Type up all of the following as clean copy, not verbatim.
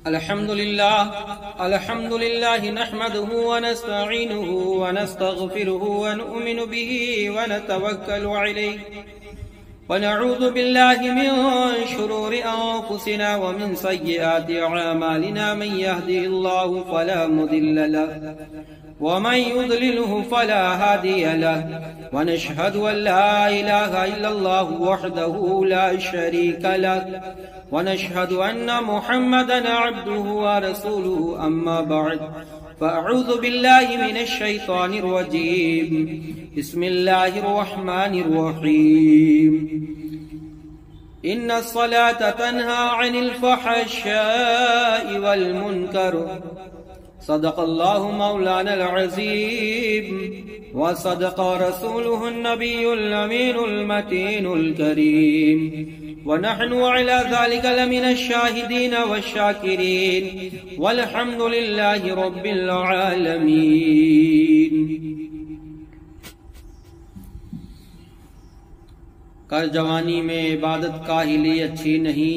الحمد لله نحمده ونستعينه ونستغفره ونؤمن به ونتوكل عليه ونعوذ بالله من شرور أنفسنا ومن سيئات أعمالنا من يهده الله فلا مضل له ومن يضلله فلا هادي له ونشهد أن لا إله إلا الله وحده لا شريك له ونشهد أن محمدا عبده ورسوله أما بعد فأعوذ بالله من الشيطان الرجيم بسم الله الرحمن الرحيم إن الصلاة تنهى عن الفحشاء والمنكر صدق الله مولانا العظيم وصدق رسوله النبي الأمين المتين الكريم ونحن على ذلك لمن الشاهدين والشاكرين والحمد لله رب العالمين. کر جوانی میں عبادت کاہلی اچھی نہیں،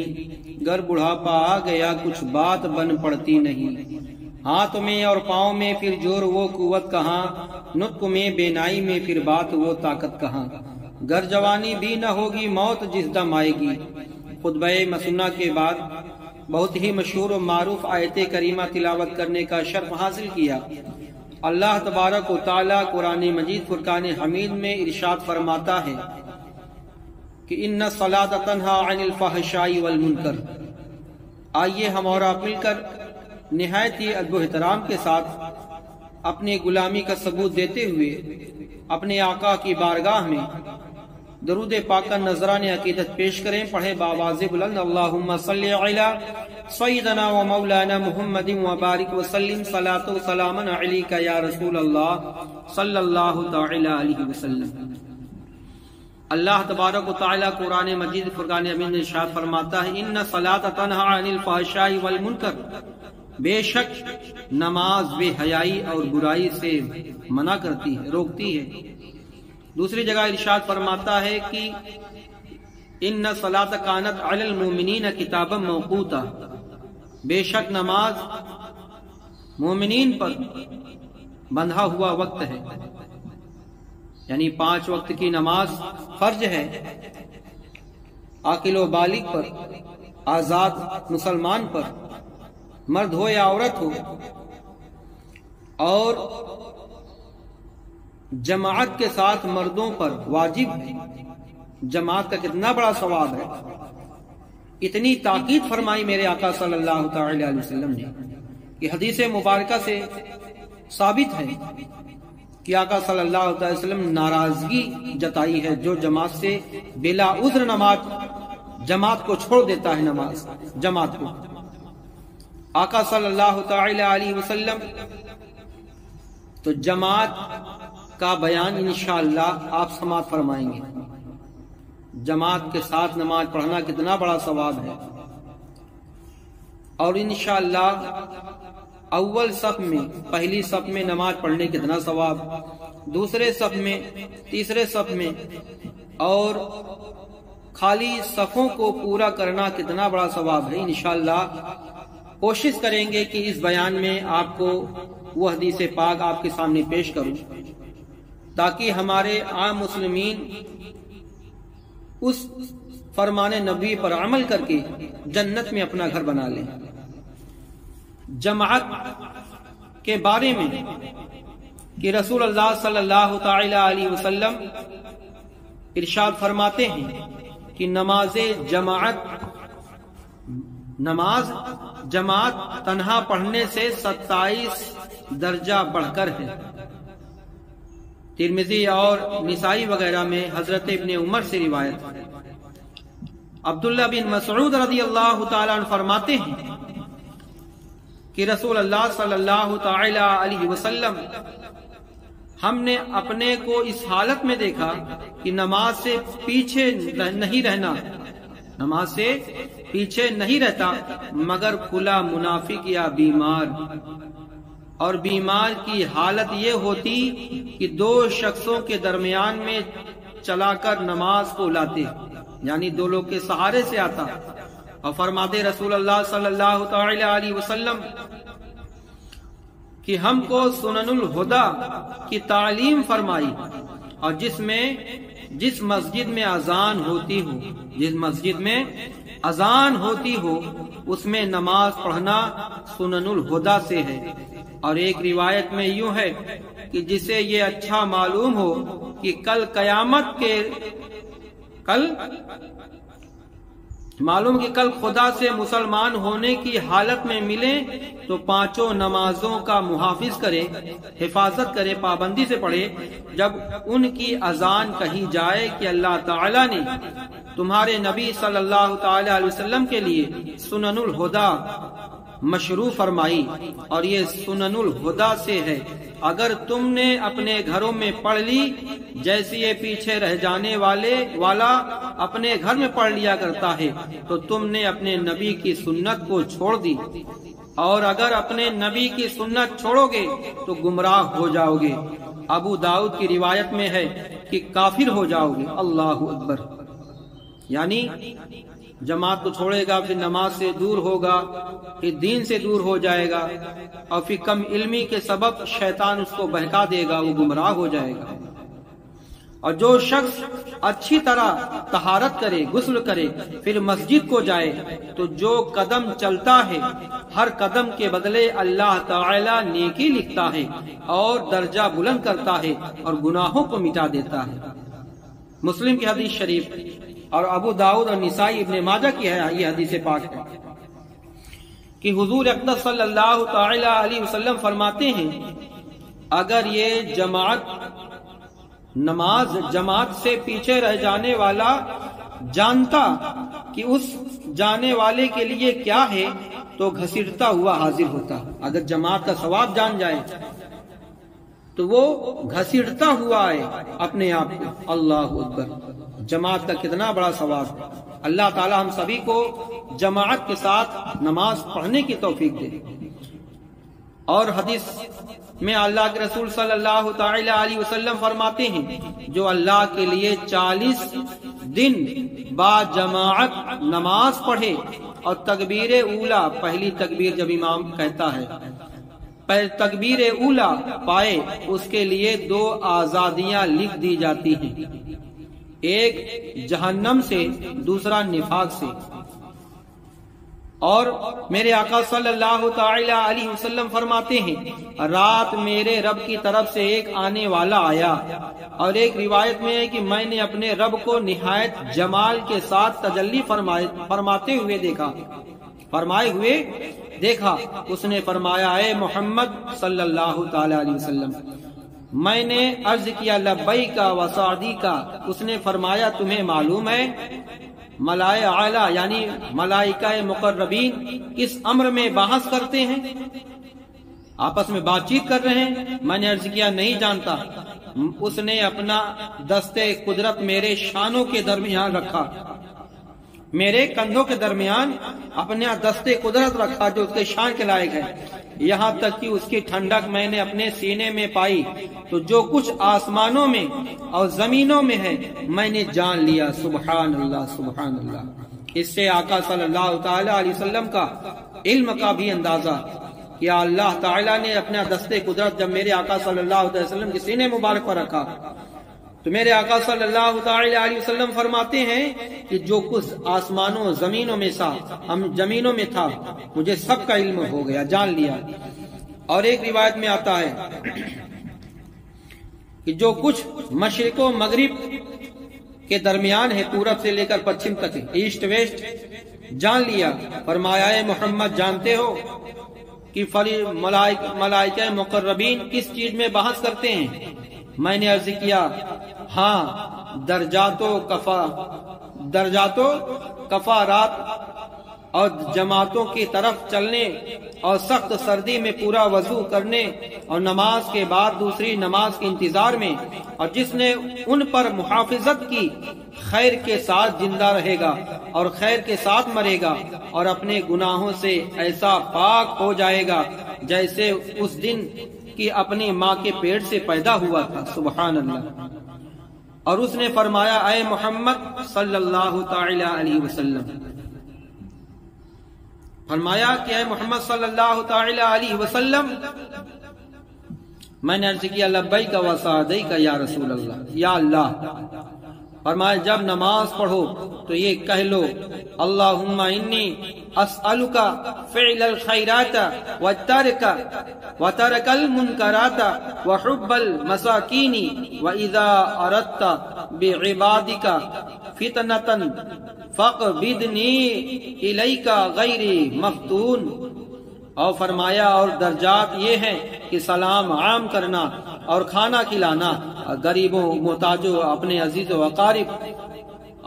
گر بڑھاپا آ گیا کچھ بات بن پڑتی نہیں. ہاتھ میں اور پاؤں میں پھر جور وہ قوت کہاں، نطق میں بینائی میں پھر بات وہ طاقت کہاں. گر جوانی بھی نہ ہوگی موت جس دم آئے گی. خطبہ مسنہ کے بعد بہت ہی مشہور و معروف آیت کریمہ تلاوت کرنے کا شرف حاصل کیا. اللہ تبارک و تعالی قرآن مجید فرقان حمید میں ارشاد فرماتا ہے کہ ان الصلاۃ تنہی عن الفحشاء والمنکر. آئیے ہم اور آپ مل کر نہایت ہی ادب و احترام کے ساتھ اپنی غلامی کا ثبوت دیتے ہوئے اپنے آقا کی بارگاہ میں درود پاک کا نذرانِ عقیدت پیش کریں. پڑھیں بآواز بلند اللہم صلی علی سیدنا و مولانا محمد وبارک وسلم صلاۃ و سلاما علیک یا رسول اللہ صلی اللہ تعالی علیہ وسلم. اللہ تبارک و تعالی قرآن مجید فرقان حمید میں ارشاد فرماتا ہے ان الصلاۃ تنہی عن الفحشاء والمنکر، بے شک نماز بے حیائی اور برائی سے منع کرتی ہے، روکتی ہے. دوسری جگہ ارشاد فرماتا ہے کہ ان الصلاۃ کانت علی المؤمنین کتابا موقوتا، بے شک نماز مومنین پر بندھا ہوا وقت ہے. یعنی 5 وقت کی نماز فرض ہے عاقل و بالغ پر، آزاد مسلمان پر، مرد ہو یا عورت ہو. اور جماعت کے ساتھ مردوں پر واجب ہے. جماعت کا کتنا بڑا ثواب ہے. اتنی تاکید فرمائی میرے آقا صلی اللہ تعالی علیہ وسلم نے کہ حدیث مبارکہ سے ثابت ہے کہ آقا صلی اللہ علیہ وسلم ناراضگی جتائی ہے جو جماعت سے بلا عذر جماعت کو چھوڑ دیتا ہے. نماز جماعت کو آقا صلی اللہ تعالی علیہ وسلم تو جماعت کا بیان انشاءاللہ آپ سماعت فرمائیں گے. جماعت کے ساتھ نماز پڑھنا کتنا بڑا ثواب ہے. اور انشاءاللہ اول صف میں، پہلی صف میں نماز پڑھنے کتنا ثواب، دوسرے صف میں، تیسرے صف میں، اور خالی صفوں کو پورا کرنا کتنا بڑا ثواب ہے. انشاءاللہ کوشش کریں گے کہ اس بیان میں آپ کو وہ حدیث پاک آپ کے سامنے پیش کروں تاکہ ہمارے عام مسلمین اس فرمان نبی پر عمل کر کے جنت میں اپنا گھر بنا لیں. جماعت کے بارے میں کہ رسول اللہ صلی اللہ تعالی علیہ وسلم ارشاد فرماتے ہیں کہ نماز جماعت تنہا پڑھنے سے 27 درجہ بڑھ کر ہے. ترمذی اور نسائی وغیرہ میں حضرت ابن عمر سے روایت ہے. عبداللہ بن مسعود رضی اللہ تعالیٰ عنہ فرماتے ہیں کہ رسول اللہ صلی اللہ تعالی علیہ وسلم ہم نے اپنے کو اس حالت میں دیکھا کہ نماز سے پیچھے نہیں رہتا مگر کھلا منافق یا بیمار. اور بیمار کی حالت یہ ہوتی کہ 2 شخصوں کے درمیان میں چلا کر نماز کو لاتے، یعنی 2 لوگ کے سہارے سے آتا اور فرماتے رسول اللہ صلی اللہ تعالی علیہ وسلم کہ ہم کو سنن الہدا کی تعلیم فرمائی، اور جس مسجد میں اذان ہوتی ہو اس میں نماز پڑھنا سنن الہدا سے ہے۔ اور ایک روایت میں یوں ہے کہ جسے یہ اچھا معلوم ہو کہ کل خدا سے مسلمان ہونے کی حالت میں ملیں تو 5 نمازوں کا حفاظت کرے، پابندی سے پڑھے۔ جب ان کی اذان کہی جائے کہ اللہ تعالی نے تمہارے نبی صلی اللہ تعالی علیہ وسلم کے لیے سنن الہدا مشروع فرمائی، اور یہ سنن الہدا سے ہے۔ اگر تم نے اپنے گھروں میں پڑھ لی جیسے یہ پیچھے رہ جانے والا اپنے گھر میں پڑھ لیا کرتا ہے تو تم نے اپنے نبی کی سنت کو چھوڑ دی، اور اگر اپنے نبی کی سنت چھوڑو گے تو گمراہ ہو جاؤ گے۔ ابو داؤد کی روایت میں ہے کہ کافر ہو جاؤ گے۔ اللہ اکبر! یعنی جماعت کو چھوڑے گا، پھر نماز سے دور ہوگا، پھر دین سے دور ہو جائے گا، اور پھر کم علمی کے سبب شیطان اس کو بہکا دے گا، وہ گمراہ ہو جائے گا۔ اور جو شخص اچھی طرح طہارت کرے، غسل کرے، پھر مسجد کو جائے تو جو قدم چلتا ہے ہر قدم کے بدلے اللہ تعالی نیکی لکھتا ہے اور درجہ بلند کرتا ہے اور گناہوں کو مٹا دیتا ہے۔ مسلم کی حدیث شریف اور ابو داؤد اور نسائی ابن ماجہ کی ہے یہ حدیث پاک ہے کہ حضور اقدس صلی اللہ تعالی علیہ وسلم فرماتے ہیں اگر یہ نماز جماعت سے پیچھے رہ جانے والا جانتا کہ اس جانے والے کے لیے کیا ہے تو گھسیٹتا ہوا حاضر ہوتا۔ اگر جماعت کا ثواب جان جائے تو وہ گھسیٹتا ہوا ہے اپنے آپ کو۔ اللہ اکبر! جماعت کا کتنا بڑا ثواب ہے۔ اللہ تعالی ہم سبھی کو جماعت کے ساتھ نماز پڑھنے کی توفیق دے۔ اور حدیث میں اللہ کے رسول صلی اللہ تعالی علیہ وسلم فرماتے ہیں جو اللہ کے لیے 40 دن بعد جماعت نماز پڑھے اور تکبیر اولا، پہلی تکبیر جب امام کہتا ہے، تکبیر اولا پائے، اس کے لیے 2 آزادیاں لکھ دی جاتی ہیں، ایک جہنم سے، دوسرا نفاق سے۔ اور میرے آقا صلی اللہ تعالی علیہ وسلم فرماتے ہیں رات میرے رب کی طرف سے ایک آنے والا آیا، اور ایک روایت میں ہے کہ میں نے اپنے رب کو نہایت جمال کے ساتھ تجلی فرمائے ہوئے دیکھا۔ اس نے فرمایا اے محمد صلی اللہ تعالی علیہ وسلم، میں نے عرض کیا لبیک و سعدیک۔ اس نے فرمایا تمہیں معلوم ہے ملائے اعلیٰ یعنی ملائکہ مقربین کس امر میں بحث کرتے ہیں، آپس میں بات چیت کر رہے ہیں؟ میں نے عرض کیا نہیں جانتا۔ اس نے اپنا دستے قدرت میرے شانوں کے درمیان رکھا، میرے کندھوں کے درمیان اپنا دستے قدرت رکھا جو اس کے شان کے لائق ہے، یہاں تک کہ اس کی ٹھنڈک میں نے اپنے سینے میں پائی، تو جو کچھ آسمانوں میں اور زمینوں میں ہے میں نے جان لیا۔ سبحان اللہ سبحان اللہ۔ اس سے آقا صلی اللہ تعالی علیہ وسلم کا علم کا بھی اندازہ کہ اللہ تعالی نے اپنا دستے قدرت جب میرے آقا صلی اللہ علیہ وسلم کے سینے مبارک پر رکھا تو میرے آقا صلی اللہ تعالی علیہ وسلم فرماتے ہیں کہ جو کچھ آسمانوں زمینوں میں زمینوں میں تھا مجھے سب کا علم ہو گیا، جان لیا۔ اور ایک روایت میں آتا ہے کہ جو کچھ مشرق و مغرب کے درمیان ہے، پورب سے لے کر پچھم تک، ایسٹ ویسٹ، جان لیا۔ فرمایا اے محمد جانتے ہو کہ ملائکہ مقربین کس چیز میں بحث کرتے ہیں؟ میں نے عرض کیا ہاں درجات و کفارات اور جماعتوں کی طرف چلنے اور سخت سردی میں پورا وضو کرنے اور نماز کے بعد دوسری نماز کے انتظار میں، اور جس نے ان پر محافظت کی خیر کے ساتھ زندہ رہے گا اور خیر کے ساتھ مرے گا اور اپنے گناہوں سے ایسا پاک ہو جائے گا جیسے اس دن کہ اپنی ماں کے پیٹ سے پیدا ہوا تھا۔ سبحان اللہ۔ اور اس نے فرمایا اے محمد صلی اللہ تعالی علیہ وسلم فرمایا کہ اے محمد صلی اللہ تعالی علیہ وسلم، میں نے عرض کیا لبیک و سعدیک یا رسول اللہ، یا اللہ۔ فرمایا جب نماز پڑھو تو یہ کہہ لو اللہم انی اسألک فعل الخیرات وترک المنکرات وحب المساکین واذا اردت بعبادک فتنۃ فاقبضنی الیک غیر مفتون۔ اور فرمایا اور درجات یہ ہیں کہ سلام عام کرنا اور کھانا کھلانا غریبوں محتاجوں اپنے عزیز و اقارب،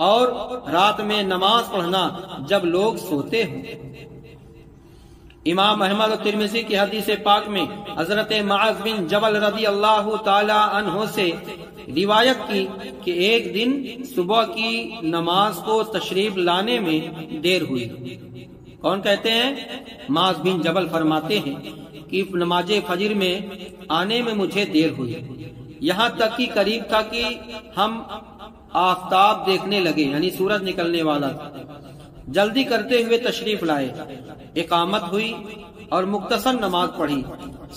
اور رات میں نماز پڑھنا جب لوگ سوتے ہوں۔ امام احمد و ترمذی کی حدیث پاک میں حضرت معاذ بن جبل رضی اللہ تعالی عنہ سے روایت کی کہ ایک دن صبح کی نماز کو تشریف لانے میں دیر ہوئی۔ کون کہتے ہیں؟ معاذ بن جبل فرماتے ہیں کہ نماز فجر میں آنے میں مجھے دیر ہوئی، یہاں تک کہ قریب تھا کہ ہم آفتاب دیکھنے لگے، یعنی سورج نکلنے والا تھا۔ جلدی کرتے ہوئے تشریف لائے، اقامت ہوئی اور مختصر نماز پڑھی،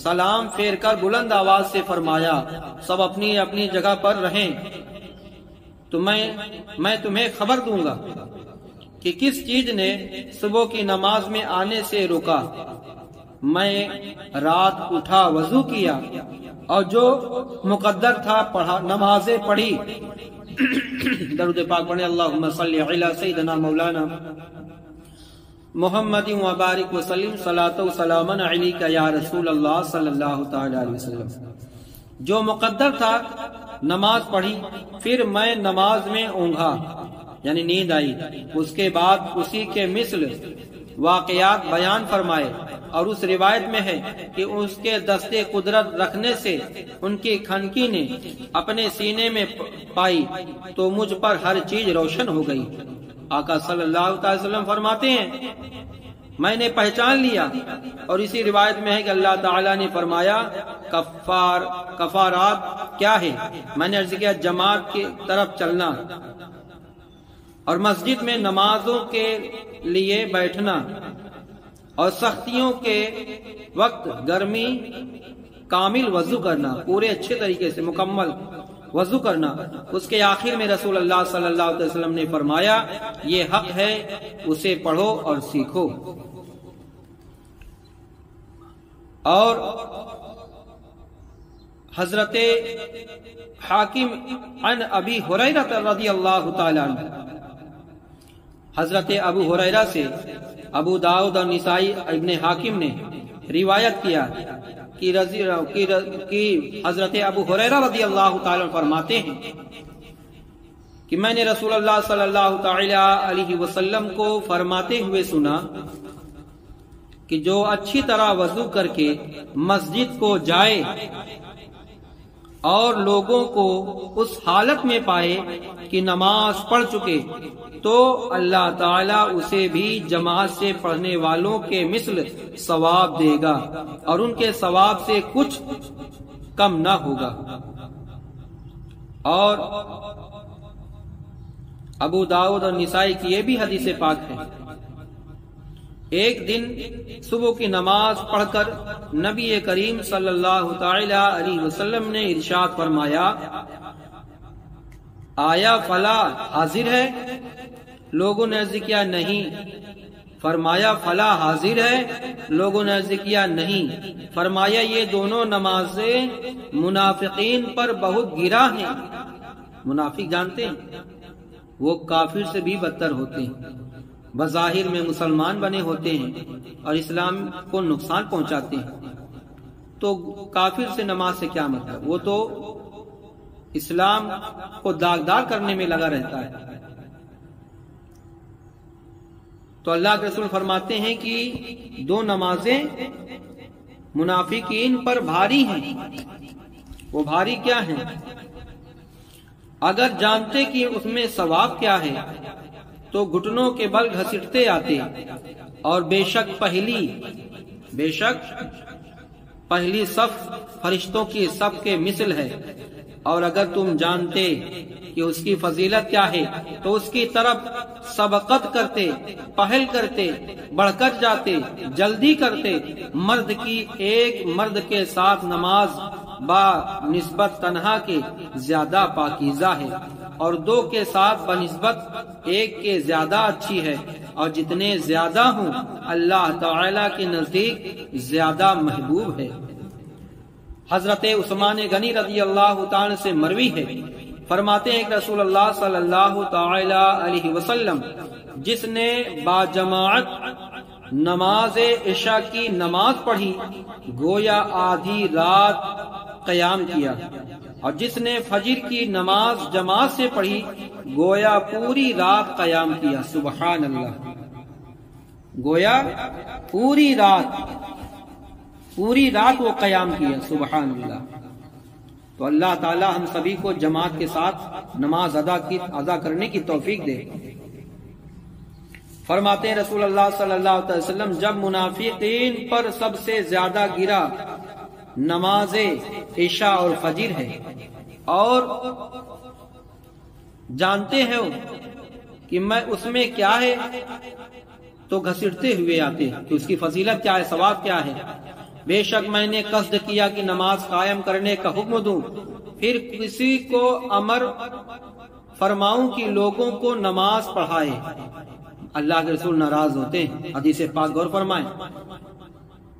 سلام پھیر کر بلند آواز سے فرمایا سب اپنی اپنی جگہ پر رہیں تو میں تمہیں خبر دوں گا کہ کس چیز نے صبح کی نماز میں آنے سے روکا۔ میں رات اٹھا، وضو کیا اور جو مقدر تھا پڑھا، نمازیں پڑھی۔ درود پاک پڑھیں اللہم صلی علی سیدنا مولانا محمد وبارک وسلم صلاۃ و سلاما علیک یا رسول اللہ صلی اللہ تعالی علیہ وسلم۔ جو مقدر تھا نماز پڑھی، پھر میں نماز میں اونگھا، یعنی نیند آئی۔ اس کے بعد اسی کے مثل واقعات بیان فرمائے، اور اس روایت میں ہے کہ اس کے دستے قدرت رکھنے سے ان کی کھنکی نے اپنے سینے میں پائی تو مجھ پر ہر چیز روشن ہو گئی۔ آقا صلی اللہ علیہ وسلم فرماتے ہیں میں نے پہچان لیا، اور اسی روایت میں ہے کہ اللہ تعالیٰ نے فرمایا کفارات کیا ہے؟ میں نے عرض کیا جماعت کی طرف چلنا اور مسجد میں نمازوں کے لیے بیٹھنا، اور سختیوں کے وقت گرمی کامل وضو کرنا، پورے اچھے طریقے سے مکمل وضو کرنا۔ اس کے آخر میں رسول اللہ صلی اللہ علیہ وسلم نے فرمایا یہ حق ہے، اسے پڑھو اور سیکھو۔ اور حضرت حاکم عن ابی ہریرہ رضی اللہ تعالی عنہ، حضرت ابو ہریرہ سے ابو داؤد اور نسائی ابن حاکم نے روایت کیا کہ حضرت ابو ہریرہ رضی اللہ تعالی عنہ فرماتے ہیں کہ میں نے رسول اللہ صلی اللہ تعالی علیہ وسلم کو فرماتے ہوئے سنا کہ جو اچھی طرح وضو کر کے مسجد کو جائے اور لوگوں کو اس حالت میں پائے کہ نماز پڑھ چکے تو اللہ تعالیٰ اسے بھی جماعت سے پڑھنے والوں کے مثل ثواب دے گا، اور ان کے ثواب سے کچھ کم نہ ہوگا۔ اور ابو داؤد اور نسائی کی یہ بھی حدیث پاک ہے۔ ایک دن صبح کی نماز پڑھ کر نبی کریم صلی اللہ تعالی علیہ وسلم نے ارشاد فرمایا آیا فلاں حاضر ہے؟ لوگوں نے عرض کیا نہیں۔ فرمایا فلاں حاضر ہے؟ لوگوں نے عرض کیا نہیں۔ فرمایا یہ دونوں نمازیں منافقین پر بہت گرا ہیں۔ منافق جانتے ہیں وہ کافر سے بھی بدتر ہوتے ہیں، بظاہر میں مسلمان بنے ہوتے ہیں اور اسلام کو نقصان پہنچاتے ہیں، تو کافر سے نماز سے کیا مطلب؟ وہ تو اسلام کو داغدار کرنے میں لگا رہتا ہے۔ تو اللہ کے رسول فرماتے ہیں کہ دو نمازیں منافقین پر بھاری ہیں۔ وہ بھاری کیا ہیں؟ اگر جانتے کہ اس میں ثواب کیا ہے تو گھٹنوں کے بل گھسیٹتے آتے، اور بے شک پہلی صف فرشتوں کی صف کے مثل ہے، اور اگر تم جانتے کہ اس کی فضیلت کیا ہے تو اس کی طرف سبقت کرتے، پہل کرتے، بڑھ کر جاتے، جلدی کرتے۔ مرد کی ایک مرد کے ساتھ نماز با نسبت تنہا کے زیادہ پاکیزہ ہے، اور دو کے ساتھ بنسبت ایک کے زیادہ اچھی ہے، اور جتنے زیادہ ہوں اللہ تعالی کے نزدیک زیادہ محبوب ہے۔ حضرت عثمان غنی رضی اللہ تعالی سے مروی ہے، فرماتے ہیں کہ رسول اللہ صلی اللہ تعالی علیہ وسلم جس نے باجماعت نماز عشاء کی نماز پڑھی گویا آدھی رات قیام کیا، اور جس نے فجر کی نماز جماعت سے پڑھی گویا پوری رات قیام کیا۔ سبحان اللہ، گویا پوری رات وہ قیام کیا۔ سبحان اللہ۔ تو اللہ تعالی ہم سبھی کو جماعت کے ساتھ نماز ادا کرنے کی توفیق دے۔ فرماتے ہیں رسول اللہ صلی اللہ علیہ وسلم جب منافقین پر سب سے زیادہ گرا نماز عشاء اور فجر ہے، اور جانتے ہیں کہ میں اس میں کیا ہے تو گھسیٹتے ہوئے آتے کہ اس کی فضیلت کیا ہے، ثواب کیا ہے۔ بے شک میں نے قصد کیا کہ نماز قائم کرنے کا حکم دوں، پھر کسی کو امر فرماؤں کہ لوگوں کو نماز پڑھائے۔ اللہ کے رسول ناراض ہوتے ہیں۔ حدیث پاک غور فرمائیں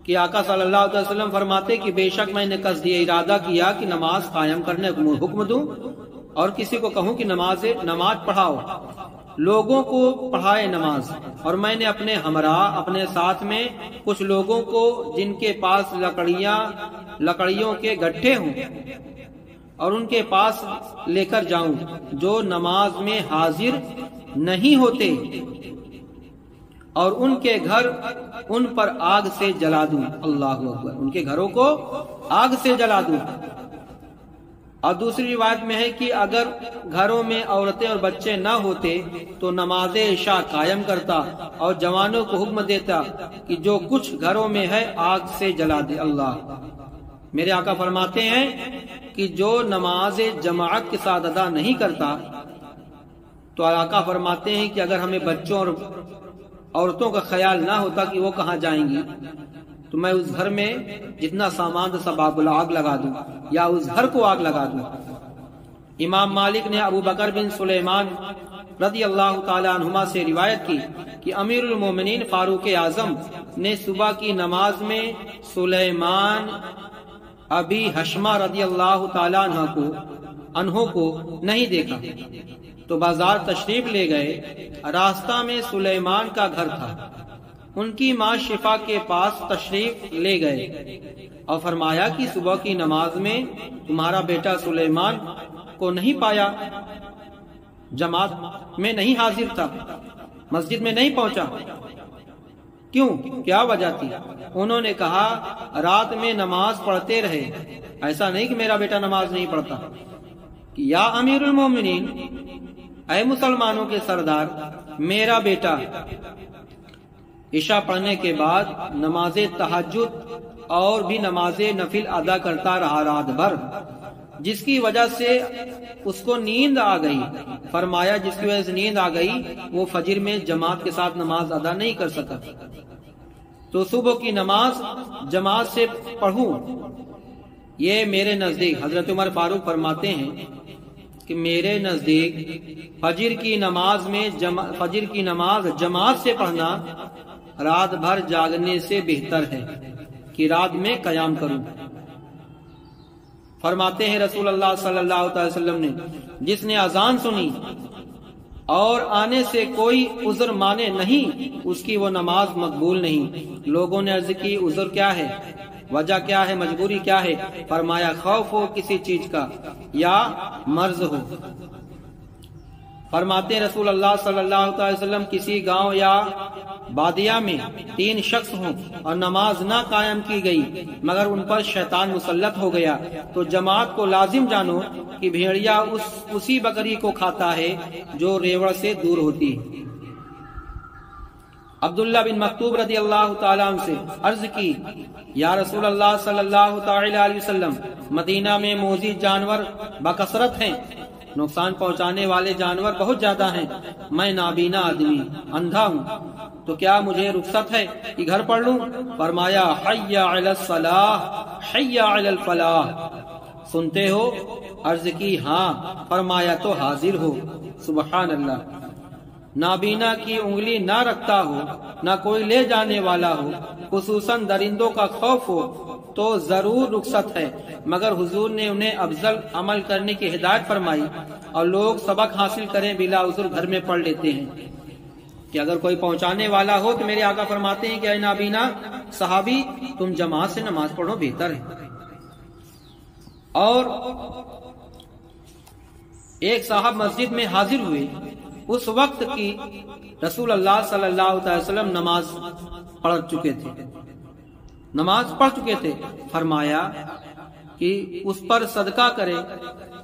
کہ آقا صلی اللہ علیہ وسلم فرماتے کہ بے شک میں نے قصد یہ ارادہ کیا کہ نماز قائم کرنے کا حکم دوں اور کسی کو کہوں کہ نماز پڑھاؤ، لوگوں کو پڑھائے نماز، اور میں نے اپنے ہمراہ اپنے ساتھ میں کچھ لوگوں کو جن کے پاس لکڑیوں کے گٹھے ہوں اور ان کے پاس لے کر جاؤں، جو نماز میں حاضر نہیں ہوتے، اور ان کے گھر ان پر آگ سے جلا دوں۔ اللہ اکبر، ان کے گھروں کو آگ سے جلا دوں۔ اور دوسری روایت میں ہے کہ اگر گھروں میں عورتیں اور بچے نہ ہوتے تو نماز عشاء قائم کرتا اور جوانوں کو حکم دیتا کہ جو کچھ گھروں میں ہے آگ سے جلا دے۔ اللہ، میرے آقا فرماتے ہیں کہ جو نماز جماعت کے ساتھ ادا نہیں کرتا تو آقا فرماتے ہیں کہ اگر ہمیں بچوں اور عورتوں کا خیال نہ ہوتا کہ وہ کہاں جائیں گی تو میں اس گھر میں جتنا سامان تھا سب آگ لگا دوں یا اس گھر کو آگ لگا دوں۔ امام مالک نے ابو بکر بن سلیمان رضی اللہ تعالی عنہما سے روایت کی کہ امیر المومنین فاروق اعظم نے صبح کی نماز میں سلیمان ابی حشمہ رضی اللہ تعالی عنہ کو نہیں دیکھا تو بازار تشریف لے گئے۔ راستہ میں سلیمان کا گھر تھا، ان کی ماں شفا کے پاس تشریف لے گئے اور فرمایا کہ صبح کی نماز میں تمہارا بیٹا سلیمان کو نہیں پایا، جماعت میں نہیں حاضر تھا، مسجد میں نہیں پہنچا، کیوں، کیا وجہ تھی؟ انہوں نے کہا رات میں نماز پڑھتے رہے، ایسا نہیں کہ میرا بیٹا نماز نہیں پڑھتا۔ کہ یا امیر المومنین، اے مسلمانوں کے سردار، میرا بیٹا عشاء پڑھنے کے بعد نماز تہجد اور بھی نماز نفل ادا کرتا رہا رات بھر، جس کی وجہ سے اس کو نیند آ گئی۔ فرمایا جس کی وجہ سے نیند آ گئی وہ فجر میں جماعت کے ساتھ نماز ادا نہیں کر سکا، تو صبح کی نماز جماعت سے پڑھوں۔ یہ میرے نزدیک حضرت عمر فاروق فرماتے ہیں کہ میرے نزدیک فجر کی نماز جماعت سے پڑھنا رات بھر جاگنے سے بہتر ہے کہ رات میں قیام کروں۔ فرماتے ہیں رسول اللہ صلی اللہ علیہ وسلم نے جس نے اذان سنی اور آنے سے کوئی عذر مانے نہیں اس کی وہ نماز مقبول نہیں۔ لوگوں نے عرض کی عذر کیا ہے، وجہ کیا ہے، مجبوری کیا ہے؟ فرمایا خوف ہو کسی چیز کا یا مرض ہو۔ فرماتے رسول اللہ صلی اللہ علیہ وسلم کسی گاؤں یا بادیہ میں 3 شخص ہوں اور نماز نہ قائم کی گئی مگر ان پر شیطان مسلط ہو گیا تو جماعت کو لازم جانو کہ بھیڑیا اسی بکری کو کھاتا ہے جو ریوڑ سے دور ہوتی ہے۔ عبداللہ بن مکتوب رضی اللہ تعالیٰ عنہ سے عرض کی یا رسول اللہ صلی اللہ تعالی علیہ وسلم، مدینہ میں موذی جانور بکثرت ہیں، نقصان پہنچانے والے جانور بہت زیادہ ہیں، میں نابینا آدمی اندھا ہوں، تو کیا مجھے رخصت ہے کہ گھر پڑھ لوں؟ فرمایا حی علی الصلاح حی علی الفلاح، سنتے ہو؟ عرض کی ہاں، فرمایا تو حاضر ہو۔ سبحان اللہ۔ نابینا کی انگلی نہ رکھتا ہو، نہ کوئی لے جانے والا ہو، خصوصاً درندوں کا خوف ہو تو ضرور رخصت ہے، مگر حضور نے انہیں افضل عمل کرنے کی ہدایت فرمائی، اور لوگ سبق حاصل کریں بلا عذر گھر میں پڑھ لیتے ہیں کہ اگر کوئی پہنچانے والا ہو تو میرے آقا فرماتے ہیں کہ اے نابینا صحابی، تم جماعت سے نماز پڑھو، بہتر ہے۔ اور ایک صاحب مسجد میں حاضر ہوئے، اس وقت کی رسول اللہ صلی اللہ علیہ وسلم نماز پڑھ چکے تھے، فرمایا کہ اس پر صدقہ کرے،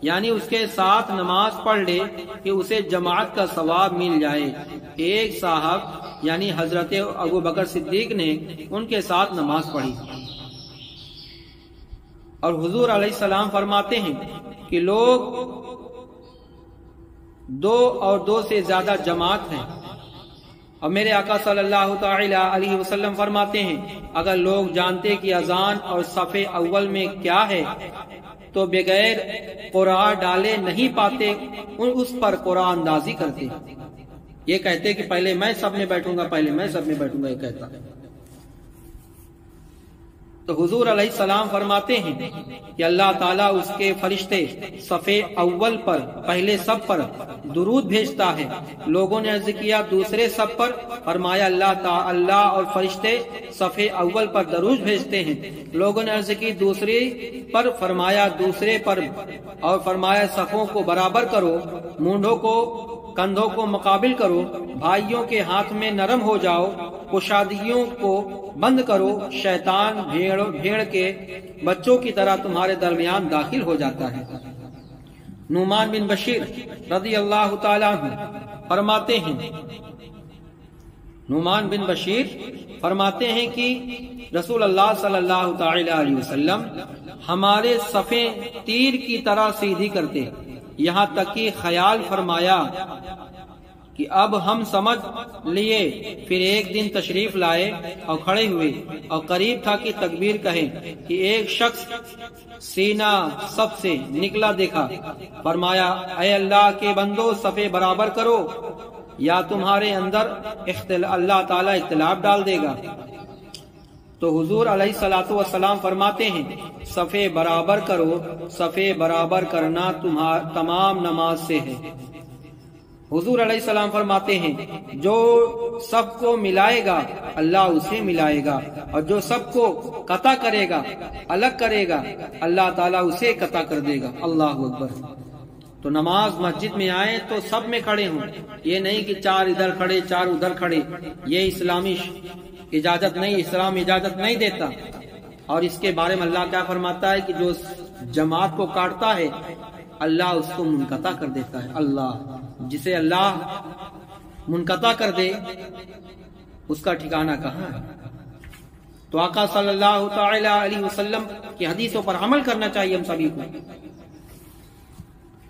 یعنی اس کے ساتھ نماز پڑھ لے کہ اسے جماعت کا ثواب مل جائے۔ ایک صاحب یعنی حضرت ابو بکر صدیق نے ان کے ساتھ نماز پڑھی، اور حضور علیہ السلام فرماتے ہیں کہ لوگ دو اور دو سے زیادہ جماعت ہیں، اور میرے آقا صلی اللہ تعالی علیہ وسلم فرماتے ہیں اگر لوگ جانتے کہ اذان اور صف اول میں کیا ہے تو بغیر قرآن ڈالے نہیں پاتے، اس پر قرآن اندازی کرتے، یہ کہتے کہ پہلے میں سب میں بیٹھوں گا، یہ کہتا ہے۔ تو حضور علیہ السلام فرماتے ہیں کہ اللہ تعالیٰ اس کے فرشتے صف اول پر پہلے صف پر درود بھیجتا ہے۔ لوگوں نے عرض کیا دوسرے صف پر؟ فرمایا اللہ اور فرشتے صف اول پر درود بھیجتے ہیں۔ لوگوں نے عرض کی دوسرے پر؟ فرمایا دوسرے پر، اور فرمایا صفوں کو برابر کرو، مونڈوں کو کندھوں کو مقابل کرو، بھائیوں کے ہاتھ میں نرم ہو جاؤ، کشادگیوں کو بند کرو، شیطان بھیڑ کے بچوں کی طرح تمہارے درمیان داخل ہو جاتا ہے۔ نعمان بن بشیر رضی اللہ تعالیٰ عنہ فرماتے ہیں کہ رسول اللہ صلی اللہ تعالی علیہ وسلم ہمارے صفیں تیر کی طرح سیدھی کرتے، یہاں تک کہ خیال فرمایا کہ اب ہم سمجھ لیے۔ پھر ایک دن تشریف لائے اور کھڑے ہوئے، اور قریب تھا کہ تکبیر کہیں کہ ایک شخص سینہ صف سے نکلا دیکھا، فرمایا اے اللہ کے بندو صفیں برابر کرو یا تمہارے اندر اللہ تعالیٰ اختلاف ڈال دے گا۔ تو حضور علیہ الصلوۃ والسلام فرماتے ہیں صفیں برابر کرو، صفیں برابر کرنا تمام نماز سے ہے۔ حضور علیہ السلام فرماتے ہیں جو سب کو ملائے گا اللہ اسے ملائے گا، اور جو سب کو قطع کرے گا، الگ کرے گا، اللہ تعالیٰ اسے قطع کر دے گا۔ اللہ اکبر۔ تو نماز مسجد میں آئے تو سب میں کھڑے ہوں، یہ نہیں کہ چار ادھر کھڑے چار ادھر کھڑے، یہ اسلامی اجازت نہیں، اسلام اجازت نہیں دیتا۔ اور اس کے بارے میں اللہ کیا فرماتا ہے کہ جو جماعت کو کاٹتا ہے اللہ اس کو منقطع کر دیتا ہے۔ اللہ جسے اللہ منقطع کر دے اس کا ٹھکانہ کہاں ہے؟ تو آقا صلی اللہ تعالی علیہ وسلم کی حدیثوں پر عمل کرنا چاہیے ہم سبھی کو،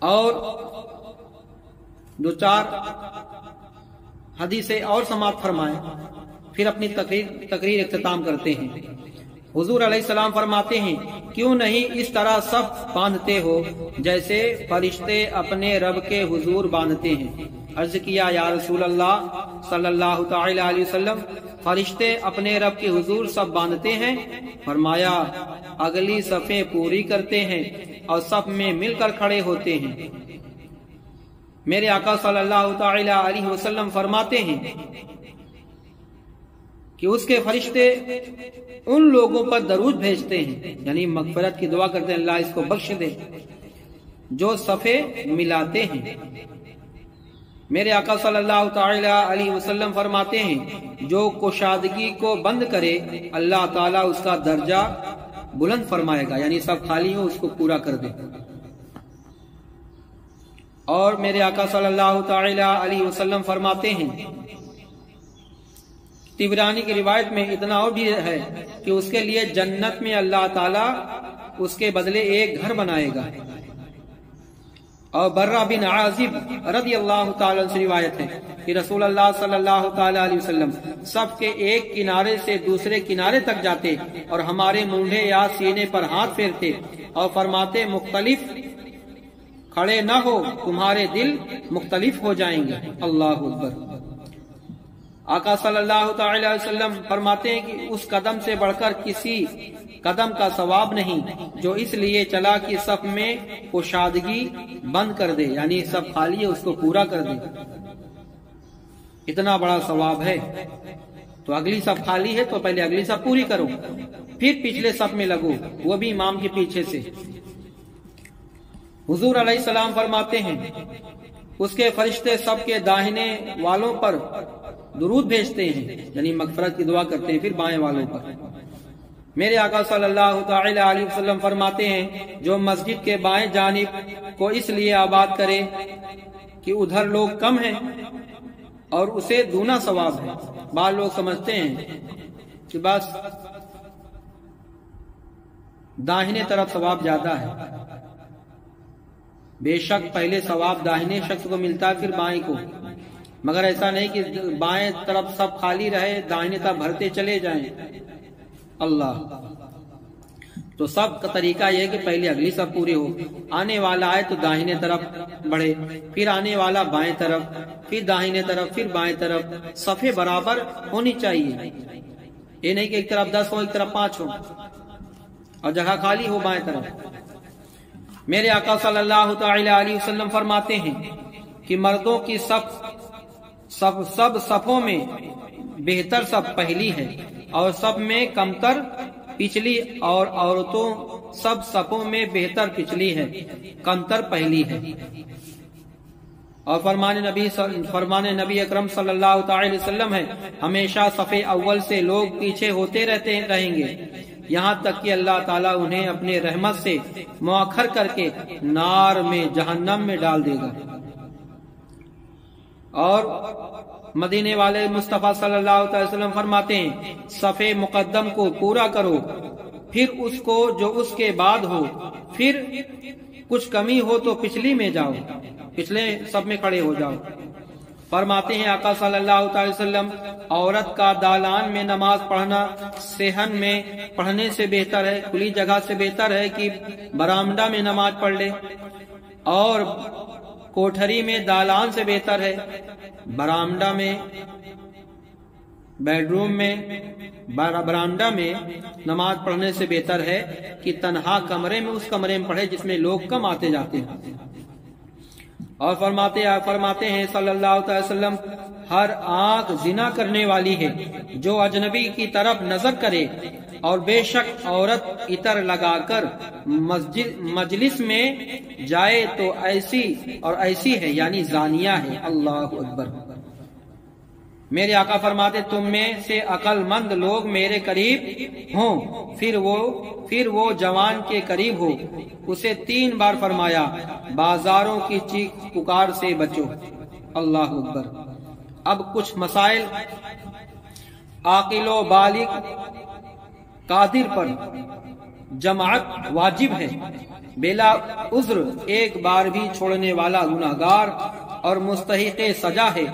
اور دو چار حدیثیں اور سماعت فرمائیں، پھر اپنی تقریر اختتام کرتے ہیں۔ حضور علیہ السلام فرماتے ہیں کیوں نہیں اس طرح صف باندھتے ہو جیسے فرشتے اپنے رب کے حضور باندھتے ہیں۔ عرض کیا یا رسول اللہ صلی اللہ تعالی علیہ وسلم فرشتے اپنے رب کے حضور سب باندھتے ہیں؟ فرمایا اگلی صفیں پوری کرتے ہیں اور صف میں مل کر کھڑے ہوتے ہیں۔ میرے آقا صلی اللہ تعالی علیہ وسلم فرماتے ہیں کہ اس کے فرشتے ان لوگوں پر درود بھیجتے ہیں، یعنی مغفرت کی دعا کرتے ہیں اللہ اس کو بخش دے، جو صفیں ملاتے ہیں۔ میرے آقا صلی اللہ تعالی علیہ وسلم فرماتے ہیں جو کشادگی کو بند کرے اللہ تعالیٰ اس کا درجہ بلند فرمائے گا، یعنی سب خالی ہو اس کو پورا کر دے۔ اور میرے آقا صلی اللہ تعالی علیہ وسلم فرماتے ہیں طبرانی کی روایت میں اتنا اور بھی ہے کہ اس کے لیے جنت میں اللہ تعالیٰ اس کے بدلے ایک گھر بنائے گا، اور برہ بن عازب رضی اللہ تعالی سے روایت ہے کہ رسول اللہ صلی اللہ تعالی علیہ وسلم صف کے ایک کنارے سے دوسرے کنارے تک جاتے اور ہمارے مونڈھے یا سینے پر ہاتھ پھیرتے اور فرماتے مختلف کھڑے نہ ہو، تمہارے دل مختلف ہو جائیں گے۔ اللہ اکبر۔ آقا صلی اللہ تعالی علیہ وسلم فرماتے ہیں کہ اس قدم سے بڑھ کر کسی قدم کا ثواب نہیں جو اس لیے چلا کہ صف میں کشادگی بند کر دے، یعنی صف خالی ہے اس کو پورا کر دے، اتنا بڑا ثواب ہے۔ تو اگلی صف خالی ہے تو پہلے اگلی صف پوری کرو، پھر پچھلے صف میں لگو، وہ بھی امام کے پیچھے سے۔ حضور علیہ السلام فرماتے ہیں اس کے فرشتے سب کے داہنے والوں پر درود بھیجتے ہیں، یعنی مغفرت کی دعا کرتے ہیں، پھر بائیں والوں پر۔ میرے آقا صلی اللہ تعالی علیہ وسلم فرماتے ہیں جو مسجد کے بائیں جانب کو اس لیے آباد کرے کہ ادھر لوگ کم ہیں اور اسے دونا ثواب ہے۔ بعض لوگ سمجھتے ہیں کہ بس داہنے طرف ثواب زیادہ ہے، بے شک پہلے ثواب داہنے شخص کو ملتا ہے پھر بائیں کو، مگر ایسا نہیں کہ بائیں طرف سب خالی رہے داہنے طرف بھرتے چلے جائیں۔ اللہ تو سب کا طریقہ یہ ہے کہ پہلے اگلی سب پوری ہو، آنے والا آئے تو داہنے طرف بڑھے، پھر آنے والا بائیں طرف، پھر داہنے طرف، پھر بائیں طرف، صفیں برابر ہونی چاہیے۔ یہ نہیں کہ ایک طرف 10 ہو ایک طرف 5 ہو اور جگہ خالی ہو بائیں طرف۔ میرے آقا صلی اللہ تعالی علیہ وسلم فرماتے ہیں کہ مردوں کی سب صفوں میں بہتر صف پہلی ہے اور سب میں کمتر پچھلی، اور عورتوں سب صفوں میں بہتر پچھلی ہے، کمتر پہلی ہے۔ اور فرمان نبی اکرم صلی اللہ تعالی وسلم ہے ہمیشہ صف اول سے لوگ پیچھے ہوتے رہیں گے یہاں تک کہ اللہ تعالیٰ انہیں اپنے رحمت سے مؤخر کر کے نار میں جہنم میں ڈال دے گا۔ اور مدینے والے مصطفیٰ صلی اللہ علیہ وسلم فرماتے ہیں صف مقدم کو پورا کرو، پھر اس کو جو اس کے بعد ہو، پھر کچھ کمی ہو تو پچھلی میں جاؤ، پچھلے سب میں کھڑے ہو جاؤ۔ فرماتے ہیں آقا صلی اللہ علیہ وسلم عورت کا دالان میں نماز پڑھنا صحن میں پڑھنے سے بہتر ہے، کھلی جگہ سے بہتر ہے کہ برآمدہ میں نماز پڑھ لے، اور کوٹھری میں دالان سے بہتر ہے، برآمدہ میں، بیڈ روم میں، برآمدہ میں نماز پڑھنے سے بہتر ہے کہ تنہا کمرے میں، اس کمرے میں پڑھے جس میں لوگ کم آتے جاتے ہیں۔ اور فرماتے ہیں صلی اللہ علیہ وسلم ہر آنکھ زنا کرنے والی ہے، جو اجنبی کی طرف نظر کرے، اور بے شک عورت عطر لگا کر مجلس میں جائے تو ایسی ہے، یعنی زانیہ ہے۔ اللہ اکبر۔ میرے آقا فرماتے تم میں سے عقل مند لوگ میرے قریب ہوں، پھر وہ جوان کے قریب ہو، اسے 3 بار فرمایا بازاروں کی چیخ پکار سے بچو۔ اللہ اکبر۔ اب کچھ مسائل عاقل و بالغ قادر پر جماعت واجب ہے، بلا عذر ایک بار بھی چھوڑنے والا گناہگار اور مستحق سزا ہے،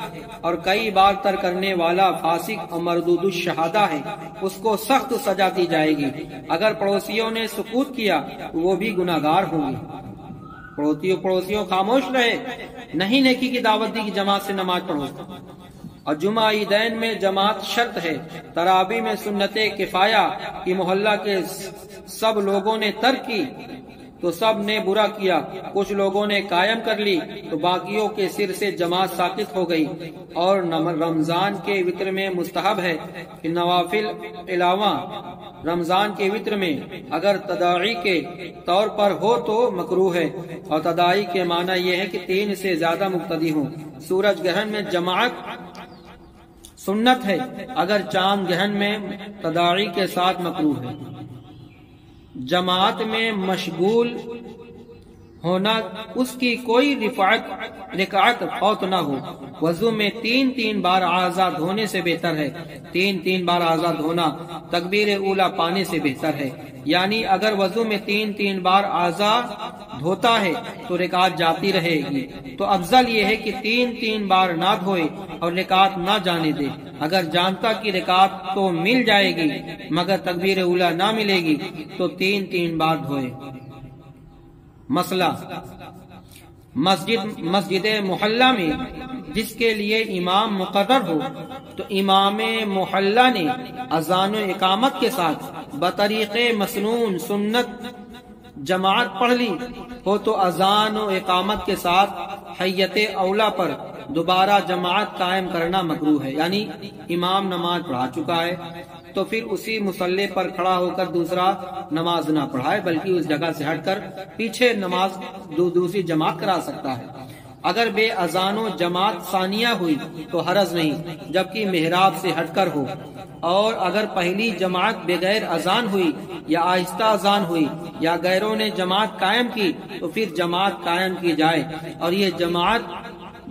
اور کئی بار ترک کرنے والا فاسق اور مردود الشہادہ ہے، اس کو سخت سزا دی جائے گی۔ اگر پڑوسیوں نے سکوت کیا تو وہ بھی گناہگار ہوں گے۔ پڑوسیوں خاموش رہے، نہیں نیکی کی دعوت دی کہ جماعت سے نماز پڑھو، اور جمعہ عیدین میں جماعت شرط ہے۔ تراویح میں سنت کفایہ کی محلہ کے سب لوگوں نے ترک کی تو سب نے برا کیا، کچھ لوگوں نے قائم کر لی تو باقیوں کے سر سے جماعت ساقط ہو گئی۔ اور رمضان کے وتر میں مستحب ہے کہ نوافل علاوہ رمضان کے وتر میں اگر تداعی کے طور پر ہو تو مکروہ ہے، اور تداعی کے معنی یہ ہے کہ 3 سے زیادہ مقتدی ہوں۔ سورج گرہن میں جماعت سنت ہے، اگر چاند گرہن میں تداعی کے ساتھ مکروہ ہے۔ جماعت میں مشغول ہونا، اس کی کوئی رکعت فوت نہ ہو۔ وضو میں 3 بار آزاد ہونے سے بہتر ہے، 3 بار آزاد ہونا تکبیر اولا پانے سے بہتر ہے۔ یعنی اگر وضو میں 3 بار آزاد دھوتا ہے تو رکعت جاتی رہے گی۔ تو افضل یہ ہے کہ 3 بار نہ دھوئے اور رکعت نہ جانے دے۔ اگر جانتا کہ رکعت تو مل جائے گی مگر تکبیر اولی نہ ملے گی تو 3 بار دھوئے۔ مسئلہ مسجد محلہ میں جس کے لیے امام مقرر ہو تو امام محلہ نے اذان و اقامت کے ساتھ بطریق مسنون سنت جماعت پڑھ لی ہو تو اذان و اقامت کے ساتھ حیت اولا پر دوبارہ جماعت قائم کرنا مکروہ ہے، یعنی امام نماز پڑھا چکا ہے تو پھر اسی مصلی پر کھڑا ہو کر دوسرا نماز نہ پڑھائے بلکہ اس جگہ سے ہٹ کر پیچھے نماز دوسری جماعت کرا سکتا ہے۔ اگر بے اذان و جماعت ثانیہ ہوئی تو حرج نہیں جبکہ محراب سے ہٹ کر ہو، اور اگر پہلی جماعت بغیر اذان ہوئی یا آہستہ اذان ہوئی یا غیروں نے جماعت قائم کی تو پھر جماعت قائم کی جائے اور یہ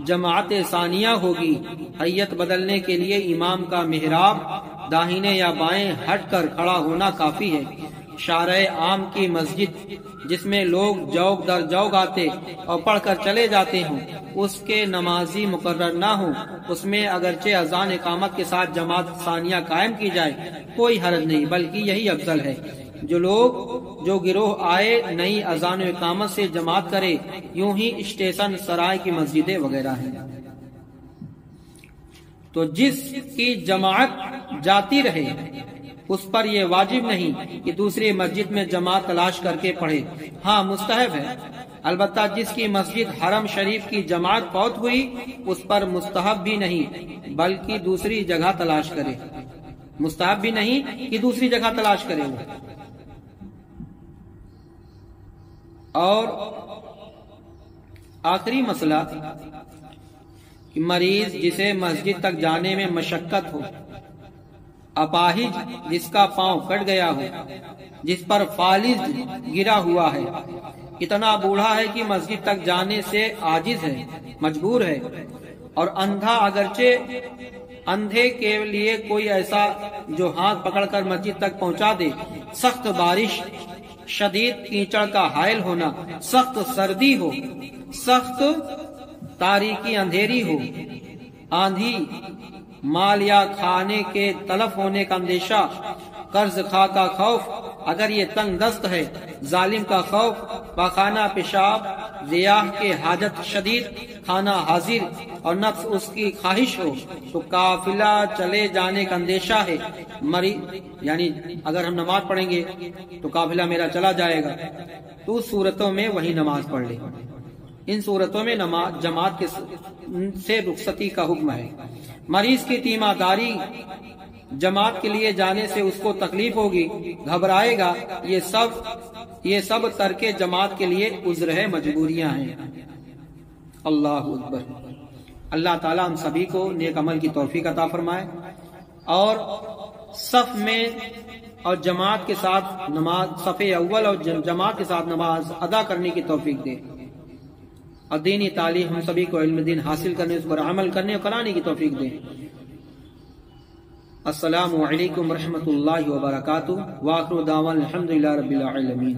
جماعت ثانیہ ہوگی۔ حیت بدلنے کے لیے امام کا محراب داہنے یا بائیں ہٹ کر کھڑا ہونا کافی ہے۔ شارع عام کی مسجد جس میں لوگ جوق در جوق آتے اور پڑھ کر چلے جاتے ہوں، اس کے نمازی مقرر نہ ہوں، اس میں اگرچہ اذان اقامت کے ساتھ جماعت ثانیہ قائم کی جائے کوئی حرج نہیں بلکہ یہی افضل ہے۔ جو گروہ آئے نئی اذان و اقامت سے جماعت کرے، یوں ہی اسٹیشن سرائے کی مسجدیں وغیرہ ہیں۔ تو جس کی جماعت جاتی رہے اس پر یہ واجب نہیں کہ دوسری مسجد میں جماعت تلاش کر کے پڑھے، ہاں مستحب ہے۔ البتہ جس کی مسجد حرم شریف کی جماعت فوت ہوئی اس پر مستحب بھی نہیں بلکہ دوسری جگہ تلاش کرے، مستحب بھی نہیں کہ دوسری جگہ تلاش کرے وہ۔ اور آخری مسئلہ کہ مریض جسے مسجد تک جانے میں مشقت ہو، اپاہج جس کا پاؤں کٹ گیا ہو، جس پر فالج گرا ہوا ہے، اتنا بوڑھا ہے کہ مسجد تک جانے سے عاجز ہے، مجبور ہے، اور اندھا اگرچہ اندھے کے لیے کوئی ایسا جو ہاتھ پکڑ کر مسجد تک پہنچا دے، سخت بارش، شدید کیچڑ کا حائل ہونا، سخت سردی ہو، سخت تاریکی اندھیری ہو، آندھی، مال یا کھانے کے تلف ہونے کا اندیشہ، قرض خواہ کا خوف، اگر یہ تنگ دست ہے، ظالم کا خوف، پاخانہ پیشاب، ریاح کے حاجت شدید، کھانا حاضر اور نفس اس کی خواہش ہو تو قافلہ چلے جانے کا اندیشہ ہے، یعنی اگر ہم نماز پڑھیں گے تو قافلہ میرا چلا جائے گا، تو اس صورتوں میں وہی نماز پڑھ لے۔ ان صورتوں میں جماعت سے رخصتی کا حکم ہے۔ مریض کی تیمارداری، جماعت کے لیے جانے سے اس کو تکلیف ہوگی، گھبرائے گا، یہ سب ترک جماعت کے لیے عذر ہے، مجبوریاں ہیں۔ اللہ اکبر۔ اللہ تعالی ہم سبھی کو نیک عمل کی توفیق عطا فرمائے اور صف میں اور جماعت کے ساتھ نماز، صف اول اور جماعت کے ساتھ نماز ادا کرنے کی توفیق دے، اور دینی تعلیم ہم سبھی کو علم دین حاصل کرنے، اس پر عمل کرنے اور کرانے کی توفیق دے۔ السلام علیکم ورحمۃ اللہ وبرکاتہ، وآخر دعوانا الحمدللہ رب العالمین۔